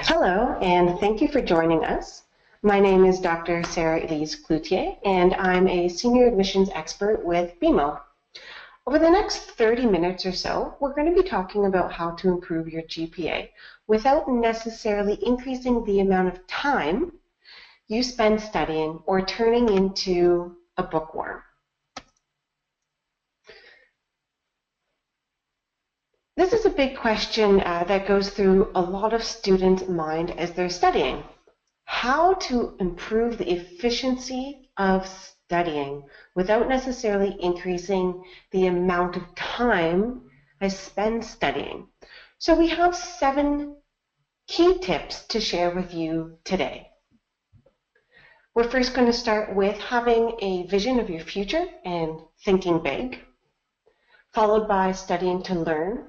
Hello, and thank you for joining us. My name is Dr. Sarah Elise Cloutier, and I'm a senior admissions expert with BeMo. Over the next 30 minutes or so, we're going to be talking about how to improve your GPA without necessarily increasing the amount of time you spend studying or turning into a bookworm. This is a big question that goes through a lot of students' mind as they're studying. How to improve the efficiency of studying without necessarily increasing the amount of time I spend studying. So we have 7 key tips to share with you today. We're first going to start with having a vision of your future and thinking big, followed by studying to learn,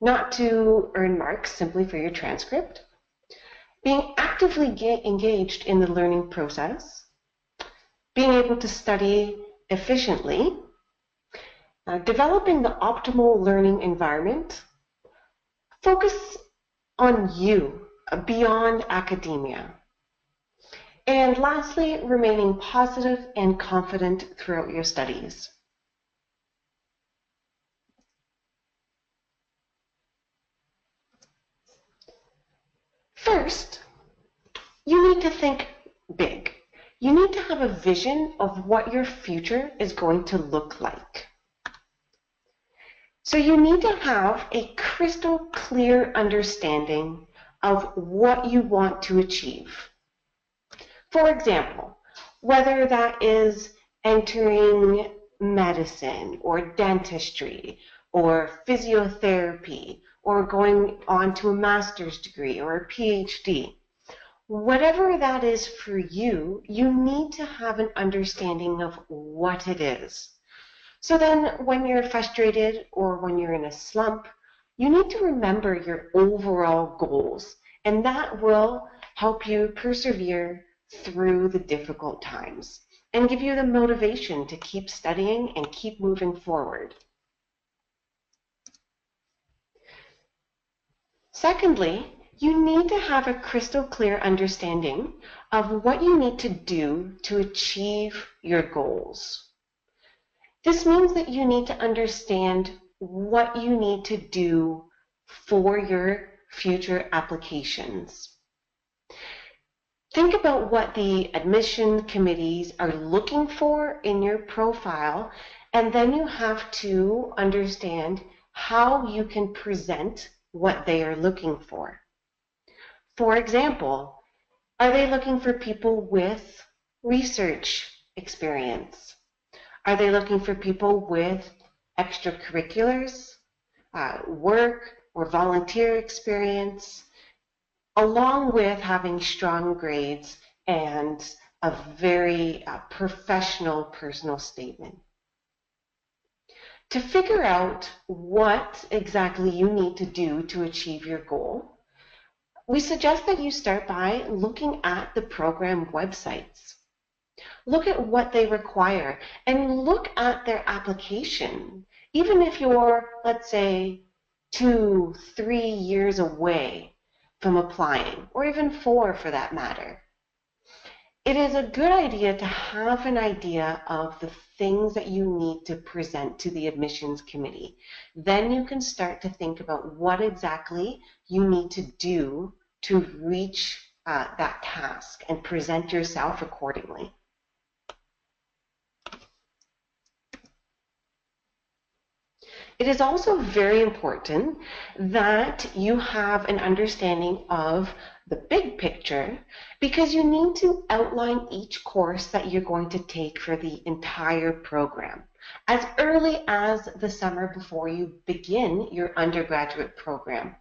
not to earn marks simply for your transcript, being actively engaged in the learning process, being able to study efficiently, developing the optimal learning environment, focus on you beyond academia, and lastly, remaining positive and confident throughout your studies. First, you need to think big. You need to have a vision of what your future is going to look like. So you need to have a crystal clear understanding of what you want to achieve. For example, whether that is entering medicine or dentistry or physiotherapy or going on to a master's degree or a PhD. Whatever that is for you, you need to have an understanding of what it is. So then when you're frustrated or when you're in a slump, you need to remember your overall goals, and that will help you persevere through the difficult times and give you the motivation to keep studying and keep moving forward. Secondly, you need to have a crystal clear understanding of what you need to do to achieve your goals. This means that you need to understand what you need to do for your future applications. Think about what the admission committees are looking for in your profile, and then you have to understand how you can present what they are looking for. For example, are they looking for people with research experience? Are they looking for people with extracurriculars, work or volunteer experience, along with having strong grades and a very professional personal statement? To figure out what exactly you need to do to achieve your goal, we suggest that you start by looking at the program websites. Look at what they require and look at their application. Even if you're, let's say, 2, 3 years away from applying, or even 4 for that matter, it is a good idea to have an idea of the things that you need to present to the admissions committee. Then you can start to think about what exactly you need to do to reach that task and present yourself accordingly. It is also very important that you have an understanding of the big picture, because you need to outline each course that you're going to take for the entire program as early as the summer before you begin your undergraduate program.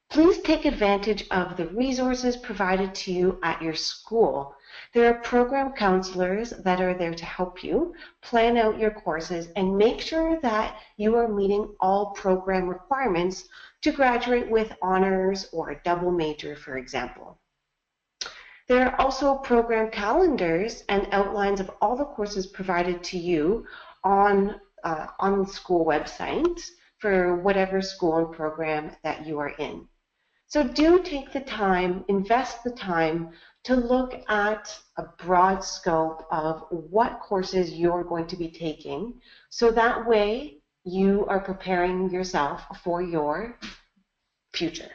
Please take advantage of the resources provided to you at your school. There are program counselors that are there to help you plan out your courses and make sure that you are meeting all program requirements to graduate with honors or a double major, for example. There are also program calendars and outlines of all the courses provided to you on the school website for whatever school and program that you are in. So do take the time, invest the time to look at a broad scope of what courses you're going to be taking, so that way you are preparing yourself for your future.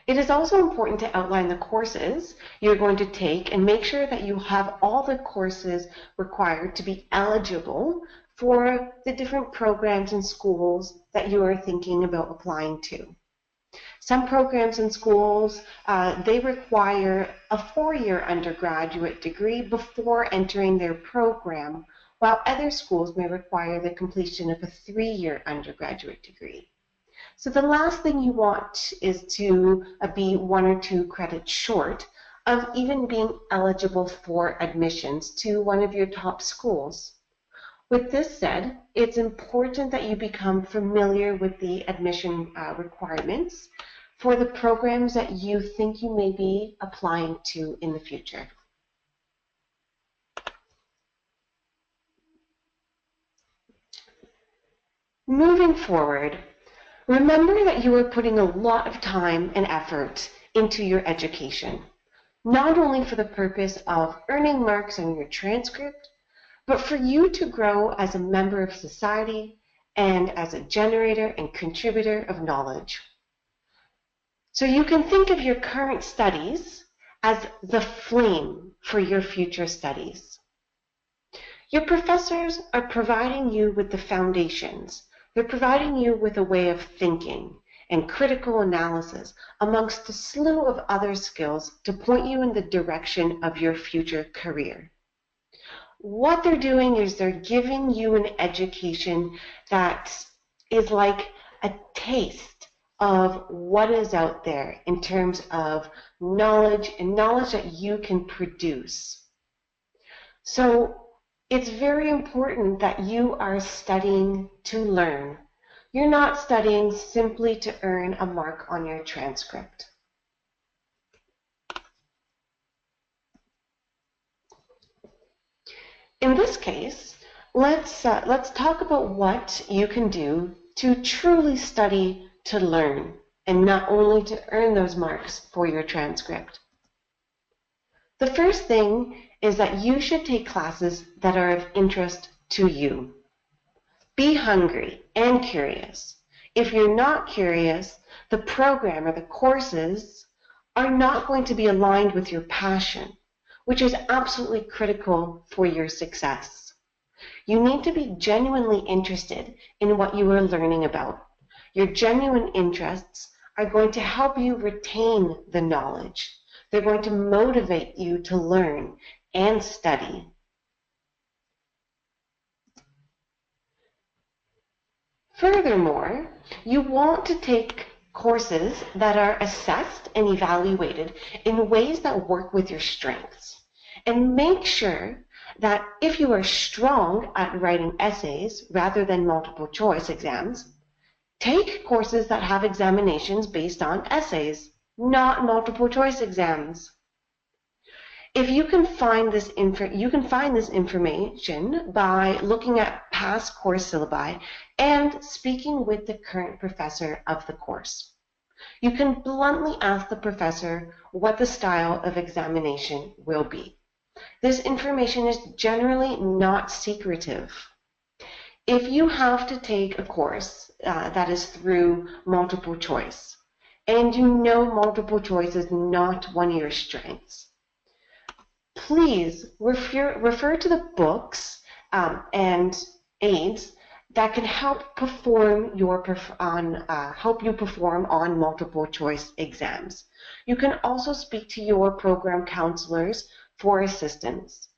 It is also important to outline the courses you're going to take and make sure that you have all the courses required to be eligible for the different programs and schools that you are thinking about applying to. Some programs and schools, they require a 4-year undergraduate degree before entering their program, while other schools may require the completion of a 3-year undergraduate degree. So the last thing you want is to be 1 or 2 credits short of even being eligible for admissions to one of your top schools. With this said, it's important that you become familiar with the admission requirements for the programs that you think you may be applying to in the future. Moving forward, remember that you are putting a lot of time and effort into your education, not only for the purpose of earning marks on your transcript, but for you to grow as a member of society and as a generator and contributor of knowledge. So you can think of your current studies as the flame for your future studies. Your professors are providing you with the foundations. They're providing you with a way of thinking and critical analysis amongst a slew of other skills to point you in the direction of your future career. What they're doing is they're giving you an education that is like a taste of what is out there in terms of knowledge and knowledge that you can produce. So it's very important that you are studying to learn. You're not studying simply to earn a mark on your transcript. In this case, let's talk about what you can do to truly study to learn and not only to earn those marks for your transcript. The first thing is that you should take classes that are of interest to you. Be hungry and curious. If you're not curious, the program or the courses are not going to be aligned with your passion, which is absolutely critical for your success. You need to be genuinely interested in what you are learning about. Your genuine interests are going to help you retain the knowledge. They're going to motivate you to learn and study. Furthermore, you want to take courses that are assessed and evaluated in ways that work with your strengths. And make sure that if you are strong at writing essays rather than multiple choice exams, take courses that have examinations based on essays, not multiple choice exams. If you can find this information by looking at past course syllabi and speaking with the current professor of the course. You can bluntly ask the professor what the style of examination will be. This information is generally not secretive. If you have to take a course that is through multiple choice, and you know multiple choice is not one of your strengths, please refer to the books and aids that can help help you perform on multiple choice exams. You can also speak to your program counselors for assistance,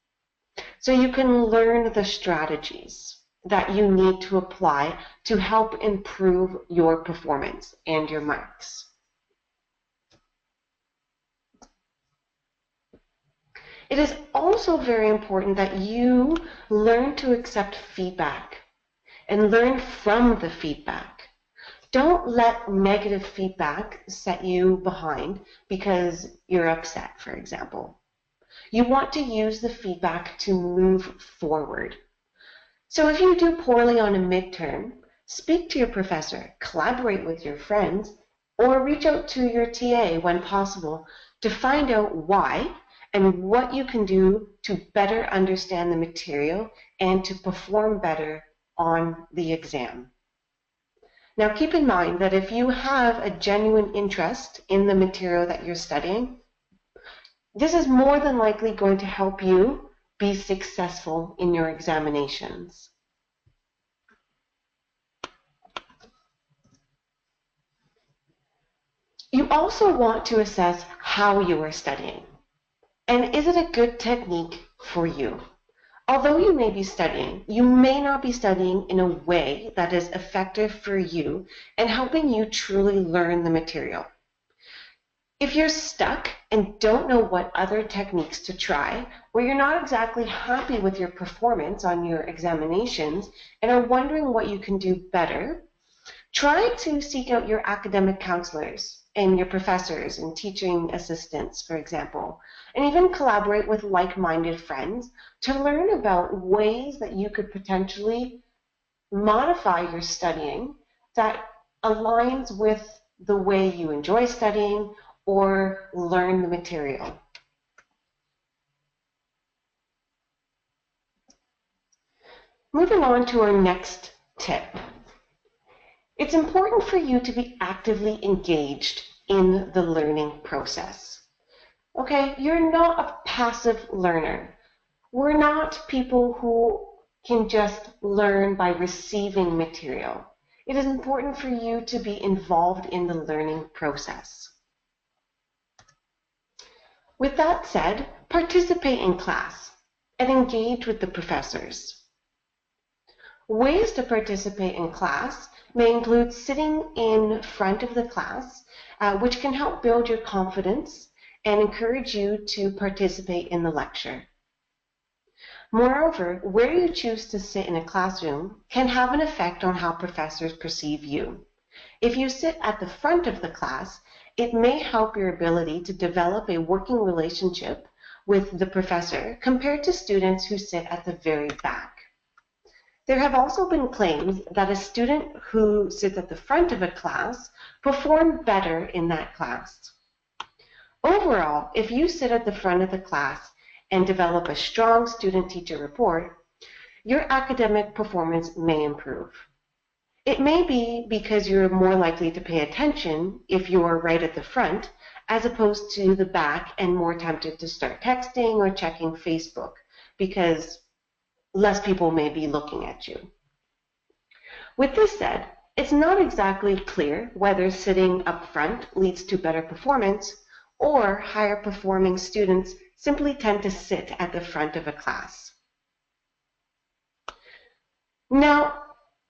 so you can learn the strategies that you need to apply to help improve your performance and your marks. It is also very important that you learn to accept feedback and learn from the feedback. Don't let negative feedback set you behind because you're upset, for example. You want to use the feedback to move forward. So if you do poorly on a midterm, speak to your professor, collaborate with your friends, or reach out to your TA when possible to find out why and what you can do to better understand the material and to perform better on the exam. Now keep in mind that if you have a genuine interest in the material that you're studying, this is more than likely going to help you be successful in your examinations. You also want to assess how you are studying. And is it a good technique for you? Although you may be studying, you may not be studying in a way that is effective for you and helping you truly learn the material. If you're stuck and don't know what other techniques to try, or you're not exactly happy with your performance on your examinations and are wondering what you can do better, try to seek out your academic counselors and your professors and teaching assistants, for example, and even collaborate with like-minded friends to learn about ways that you could potentially modify your studying that aligns with the way you enjoy studying or learn the material. Moving on to our next tip. It's important for you to be actively engaged in the learning process. Okay, you're not a passive learner. We're not people who can just learn by receiving material. It is important for you to be involved in the learning process. With that said, participate in class and engage with the professors. Ways to participate in class may include sitting in front of the class, which can help build your confidence and encourage you to participate in the lecture. Moreover, where you choose to sit in a classroom can have an effect on how professors perceive you. If you sit at the front of the class, it may help your ability to develop a working relationship with the professor compared to students who sit at the very back. There have also been claims that a student who sits at the front of a class performs better in that class. Overall, if you sit at the front of the class and develop a strong student-teacher rapport, your academic performance may improve. It may be because you're more likely to pay attention if you're right at the front, as opposed to the back and more tempted to start texting or checking Facebook, because less people may be looking at you. With this said, it's not exactly clear whether sitting up front leads to better performance or higher performing students simply tend to sit at the front of a class. Now,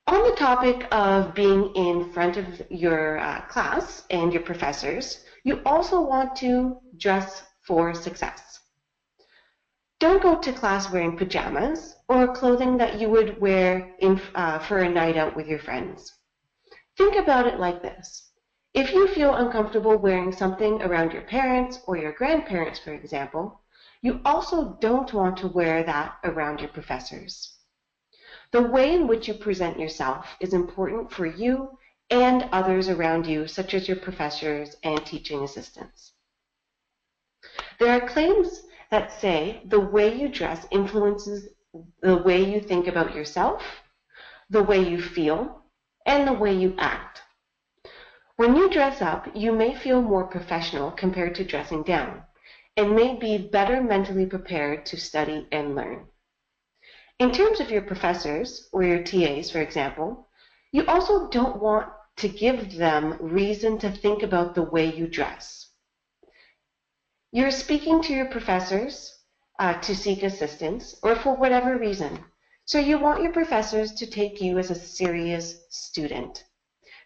on the topic of being in front of your class and your professors, you also want to dress for success. Don't go to class wearing pajamas or clothing that you would wear for a night out with your friends. Think about it like this. If you feel uncomfortable wearing something around your parents or your grandparents, for example, you also don't want to wear that around your professors. The way in which you present yourself is important for you and others around you, such as your professors and teaching assistants. There are claims that say the way you dress influences the way you think about yourself, the way you feel, and the way you act. When you dress up, you may feel more professional compared to dressing down, and may be better mentally prepared to study and learn. In terms of your professors, or your TAs, for example, you also don't want to give them reason to think about the way you dress. You're speaking to your professors to seek assistance, or for whatever reason, so you want your professors to take you as a serious student.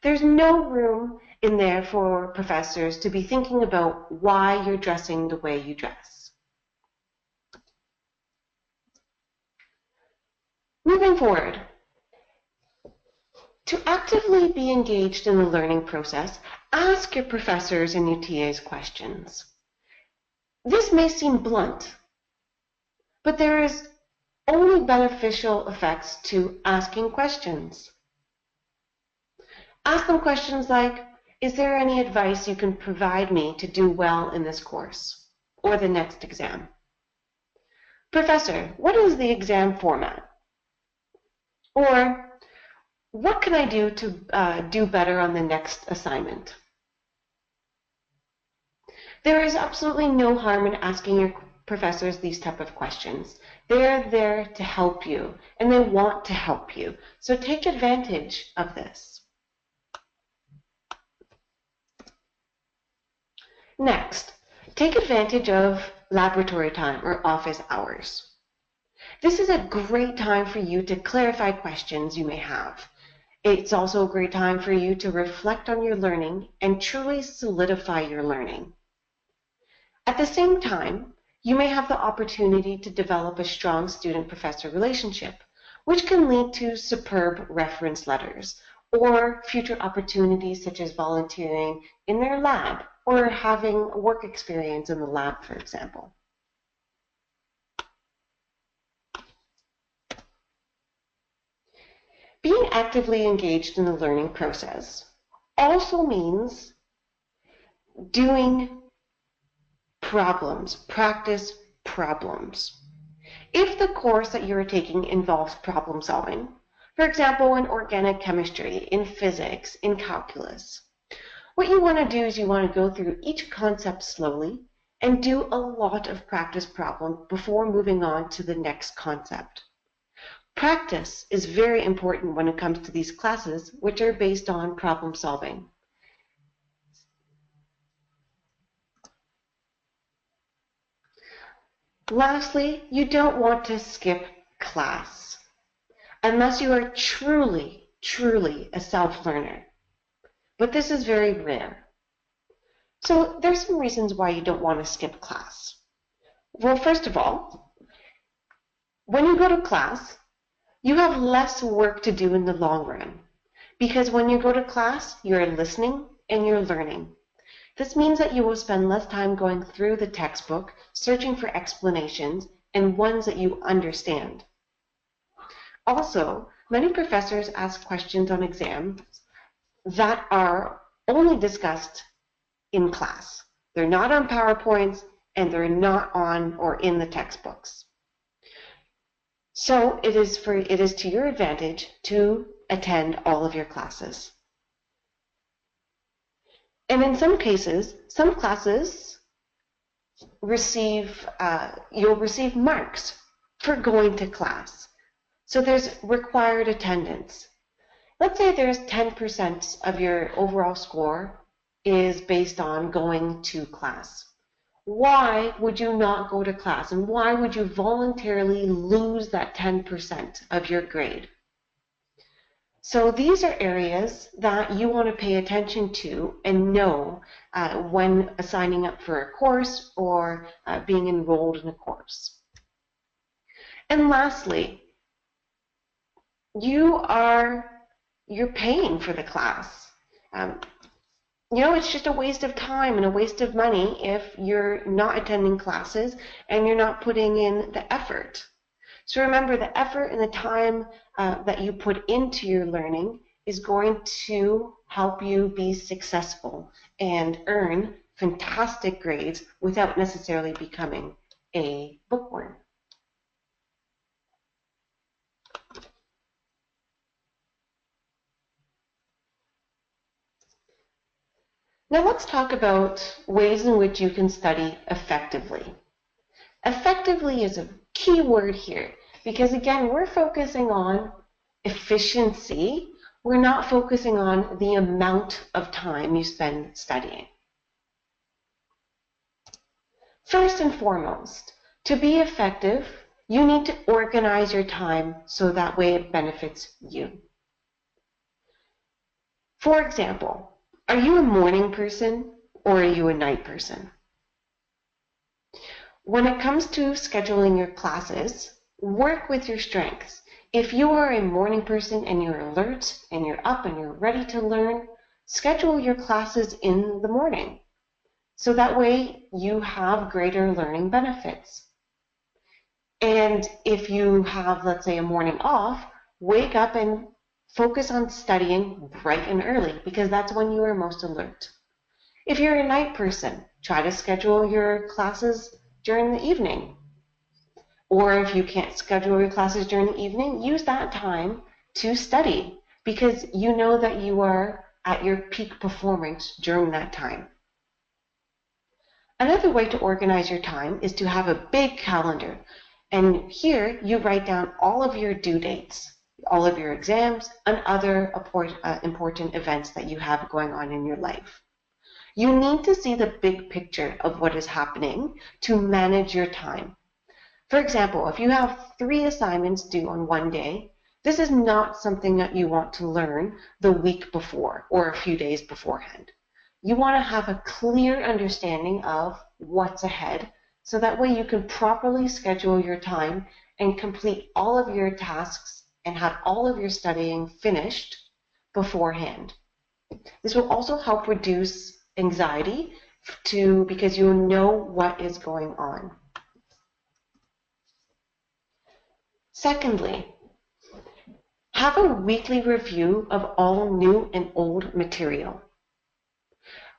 There's no room in there for professors to be thinking about why you're dressing the way you dress. Moving forward, to actively be engaged in the learning process, ask your professors and your TAs questions. This may seem blunt, but there is only beneficial effects to asking questions. Ask them questions like, Is there any advice you can provide me to do well in this course or the next exam? Professor, what is the exam format? Or what can I do to do better on the next assignment? There is absolutely no harm in asking your professors these type of questions. They're there to help you, and they want to help you. So take advantage of this. Next, take advantage of laboratory time or office hours. This is a great time for you to clarify questions you may have. It's also a great time for you to reflect on your learning and truly solidify your learning. At the same time, you may have the opportunity to develop a strong student-professor relationship, which can lead to superb reference letters or future opportunities such as volunteering in their lab or having work experience in the lab, for example. Being actively engaged in the learning process also means doing problems, practice problems. If the course that you're taking involves problem solving, for example, in organic chemistry, in physics, in calculus, what you want to do is you want to go through each concept slowly and do a lot of practice problem before moving on to the next concept. Practice is very important when it comes to these classes, which are based on problem solving. Lastly, you don't want to skip class unless you are truly a self-learner. But this is very rare. So there's some reasons why you don't want to skip class. Well, first of all, when you go to class, you have less work to do in the long run. Because when you go to class, you're listening and you're learning. This means that you will spend less time going through the textbook, searching for explanations, and ones that you understand. Also, many professors ask questions on exams that are only discussed in class. They're not on PowerPoints, and they're not on or in the textbooks. So it is to your advantage to attend all of your classes. And in some cases, some classes you'll receive marks for going to class. So there's required attendance. Let's say there's 10% of your overall score is based on going to class. Why would you not go to class? And why would you voluntarily lose that 10% of your grade? So these are areas that you want to pay attention to and know when signing up for a course or being enrolled in a course. And lastly, you're paying for the class. It's just a waste of time and a waste of money if you're not attending classes and you're not putting in the effort. So remember, the effort and the time that you put into your learning is going to help you be successful and earn fantastic grades without necessarily becoming a bookworm. Now let's talk about ways in which you can study effectively. Effectively is a key word here because, again, we're focusing on efficiency. We're not focusing on the amount of time you spend studying. First and foremost, to be effective, you need to organize your time so that way it benefits you. For example, are you a morning person or are you a night person? When it comes to scheduling your classes, work with your strengths. If you are a morning person and you're alert and you're up and you're ready to learn, schedule your classes in the morning. So that way you have greater learning benefits. And if you have, let's say, a morning off, wake up and Focus on studying bright and early because that's when you are most alert. If you're a night person, try to schedule your classes during the evening. Or if you can't schedule your classes during the evening, use that time to study because you know that you are at your peak performance during that time. Another way to organize your time is to have a big calendar. And here you write down all of your due dates, all of your exams, and other important events that you have going on in your life. You need to see the big picture of what is happening to manage your time. For example, if you have 3 assignments due on one day, this is not something that you want to learn the week before or a few days beforehand. You want to have a clear understanding of what's ahead so that way you can properly schedule your time and complete all of your tasks and have all of your studying finished beforehand. This will also help reduce anxiety because you know what is going on. Secondly, have a weekly review of all new and old material.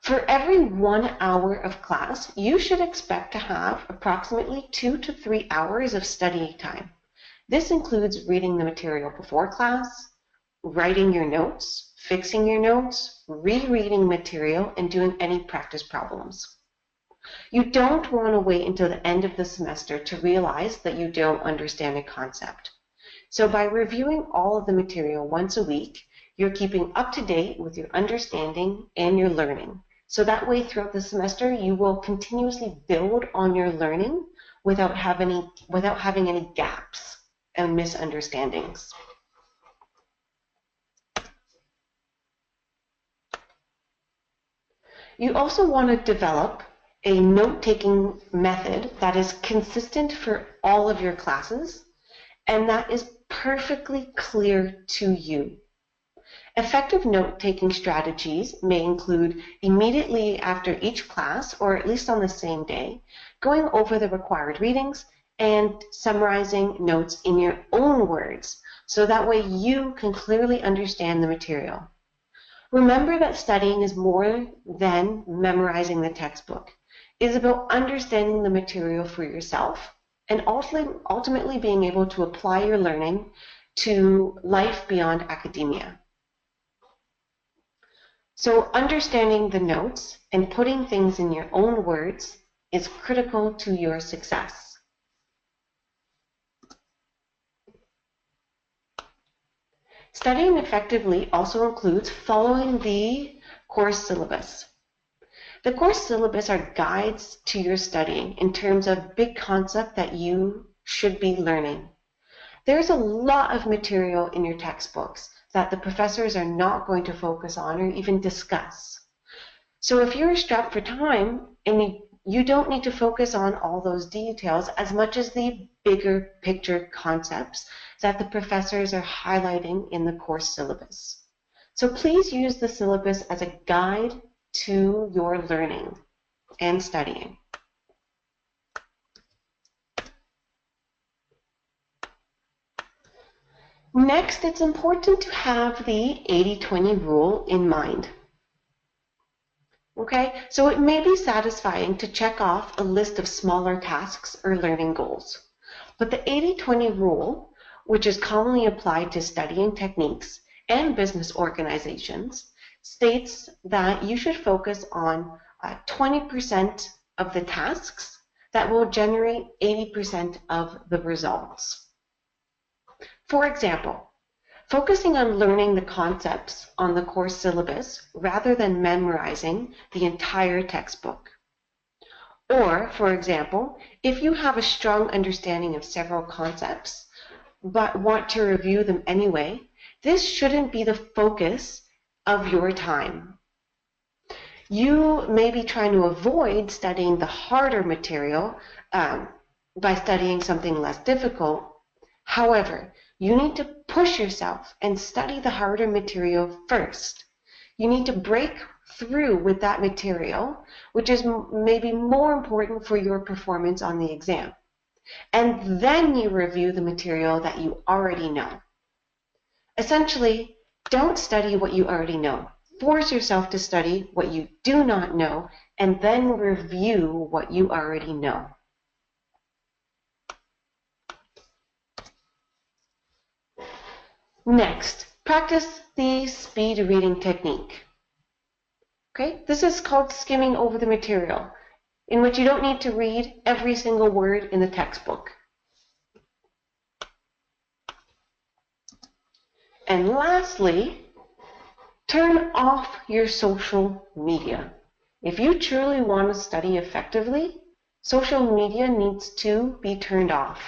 For every 1 hour of class, you should expect to have approximately 2 to 3 hours of study time. This includes reading the material before class, writing your notes, fixing your notes, rereading material, and doing any practice problems. You don't want to wait until the end of the semester to realize that you don't understand a concept. So by reviewing all of the material once a week, you're keeping up to date with your understanding and your learning. So that way throughout the semester, you will continuously build on your learning without having any gaps and misunderstandings. You also want to develop a note-taking method that is consistent for all of your classes and that is perfectly clear to you. Effective note-taking strategies may include immediately after each class, or at least on the same day, going over the required readings and summarizing notes in your own words, so that way you can clearly understand the material. Remember that studying is more than memorizing the textbook. It is about understanding the material for yourself and ultimately being able to apply your learning to life beyond academia. So understanding the notes and putting things in your own words is critical to your success. Studying effectively also includes following the course syllabus. The course syllabus are guides to your studying in terms of big concept that you should be learning. There's a lot of material in your textbooks that the professors are not going to focus on or even discuss. So if you're strapped for time and you don't need to focus on all those details as much as the bigger picture concepts that the professors are highlighting in the course syllabus. So please use the syllabus as a guide to your learning and studying. Next, it's important to have the 80-20 rule in mind. Okay, so it may be satisfying to check off a list of smaller tasks or learning goals. But the 80-20 rule, which is commonly applied to studying techniques and business organizations, states that you should focus on 20% of the tasks that will generate 80% of the results. For example, focusing on learning the concepts on the course syllabus rather than memorizing the entire textbook. Or, for example, if you have a strong understanding of several concepts but want to review them anyway, this shouldn't be the focus of your time. You may be trying to avoid studying the harder material by studying something less difficult. However, you need to push yourself and study the harder material first. You need to break through with that material, which is maybe more important for your performance on the exam. And then you review the material that you already know. Essentially, Don't study what you already know. Force yourself to study what you do not know and then review what you already know. Next, practice the speed reading technique. Okay, this is called skimming over the material, in which you don't need to read every single word in the textbook. And lastly, turn off your social media. If you truly want to study effectively, social media needs to be turned off.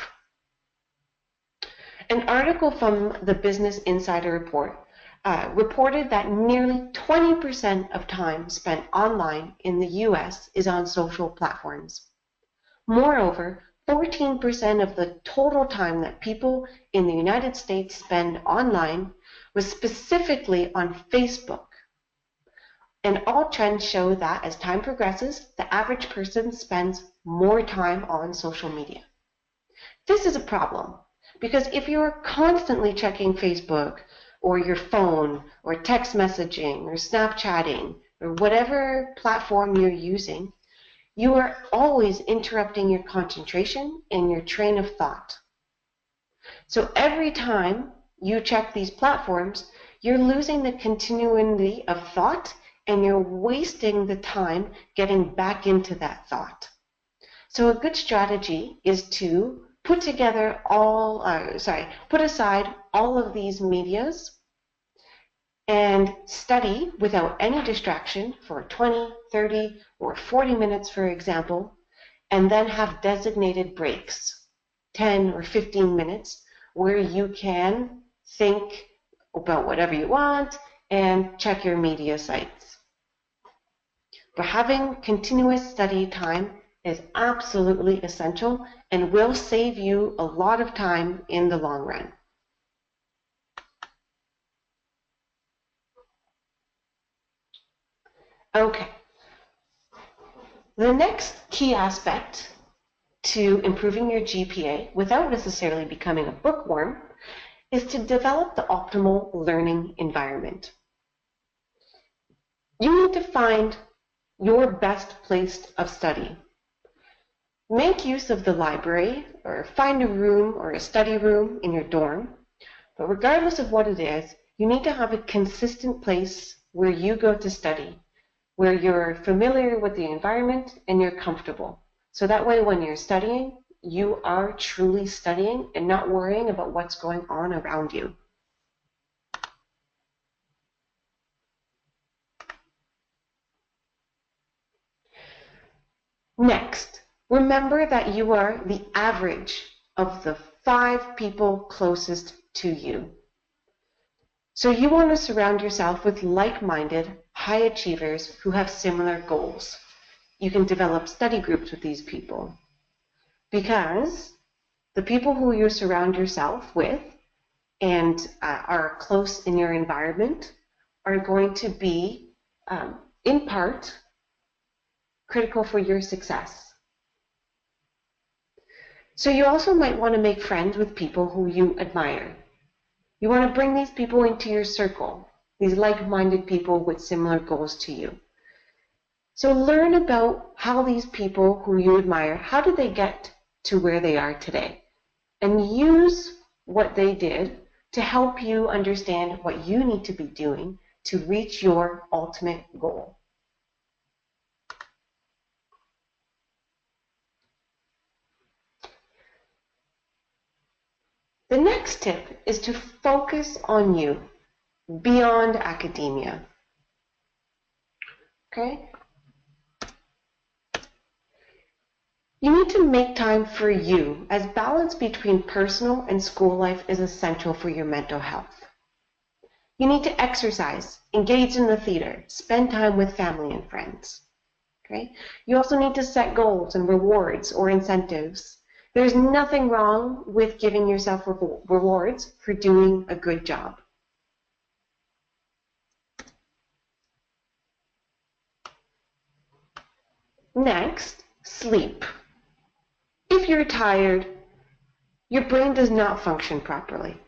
An article from the Business Insider report reported that nearly 20% of time spent online in the US is on social platforms. Moreover, 14% of the total time that people in the United States spend online was specifically on Facebook. And all trends show that as time progresses, the average person spends more time on social media. This is a problem because if you're constantly checking Facebook or your phone or text messaging or Snapchatting or whatever platform you're using, you are always interrupting your concentration and your train of thought. So every time you check these platforms, you're losing the continuity of thought and you're wasting the time getting back into that thought. So a good strategy is to put aside all of these medias and study without any distraction for 20, 30, or 40 minutes, for example, and then have designated breaks, 10 or 15 minutes, where you can think about whatever you want and check your media sites. But having continuous study time is absolutely essential and will save you a lot of time in the long run. Okay. The next key aspect to improving your GPA without necessarily becoming a bookworm is to develop the optimal learning environment. You need to find your best place of study. Make use of the library or find a room or a study room in your dorm. But regardless of what it is, you need to have a consistent place where you go to study, where you're familiar with the environment and you're comfortable. So that way when you're studying, you are truly studying and not worrying about what's going on around you. Next, remember that you are the average of the 5 people closest to you. So you want to surround yourself with like-minded, high achievers who have similar goals. You can develop study groups with these people because the people who you surround yourself with and are close in your environment are going to be, in part, critical for your success. So you also might want to make friends with people who you admire. You want to bring these people into your circle, these like-minded people with similar goals to you. So learn about how these people who you admire, how did they get to where they are today? And use what they did to help you understand what you need to be doing to reach your ultimate goal. The next tip is to focus on you beyond academia. Okay? You need to make time for you, as balance between personal and school life is essential for your mental health. You need to exercise, engage in the theater, spend time with family and friends. Okay? You also need to set goals and rewards or incentives. There's nothing wrong with giving yourself rewards for doing a good job. Next, sleep. If you're tired, your brain does not function properly.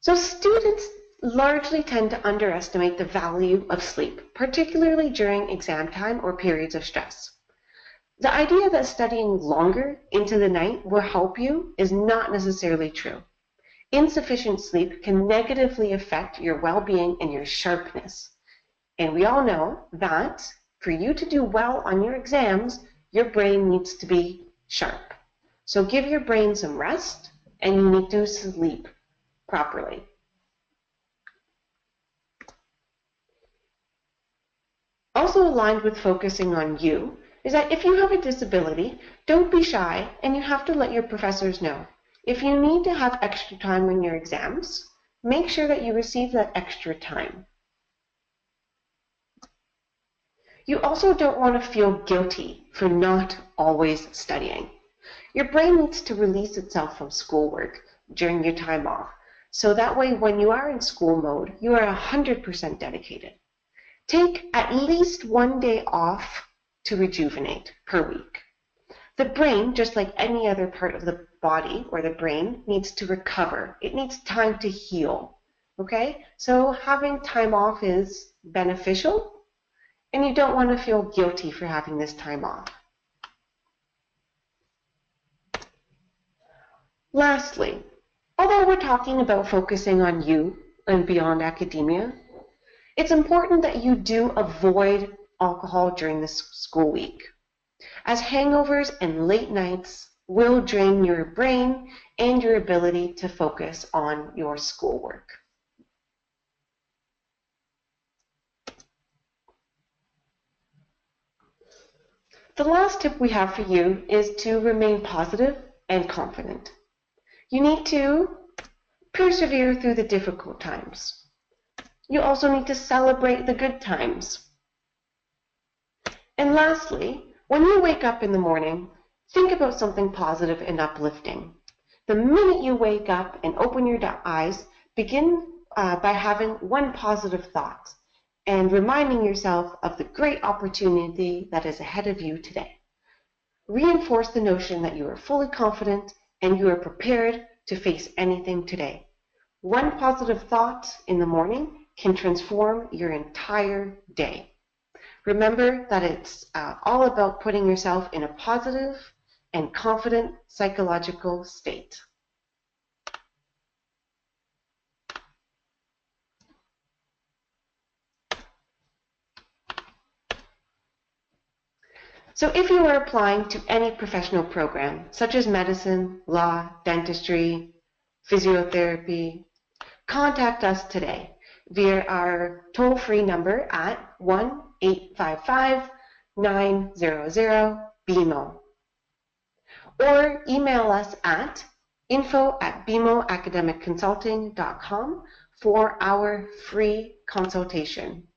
So students largely tend to underestimate the value of sleep, particularly during exam time or periods of stress. The idea that studying longer into the night will help you is not necessarily true. Insufficient sleep can negatively affect your well-being and your sharpness. And we all know that for you to do well on your exams, your brain needs to be sharp. So give your brain some rest, and you need to sleep properly. Also aligned with focusing on you is that if you have a disability, don't be shy, and you have to let your professors know. If you need to have extra time in your exams, make sure that you receive that extra time. You also don't want to feel guilty for not always studying. Your brain needs to release itself from schoolwork during your time off, so that way when you are in school mode, you are 100% dedicated. Take at least one day off to rejuvenate per week. The brain, just like any other part of the body or the brain, needs to recover. It needs time to heal. Okay? So having time off is beneficial, and you don't want to feel guilty for having this time off. Lastly, although we're talking about focusing on you and beyond academia, it's important that you do avoid alcohol during the school week, as hangovers and late nights will drain your brain and your ability to focus on your schoolwork. The last tip we have for you is to remain positive and confident. You need to persevere through the difficult times. You also need to celebrate the good times. And lastly, when you wake up in the morning, think about something positive and uplifting. The minute you wake up and open your eyes, begin by having one positive thought and reminding yourself of the great opportunity that is ahead of you today. Reinforce the notion that you are fully confident and you are prepared to face anything today. One positive thought in the morning can transform your entire day. Remember that it's all about putting yourself in a positive and confident psychological state. So if you are applying to any professional program, such as medicine, law, dentistry, physiotherapy, contact us today via our toll-free number at 1-855-900-BeMo, or email us at info@bemoacademicconsulting.com for our free consultation.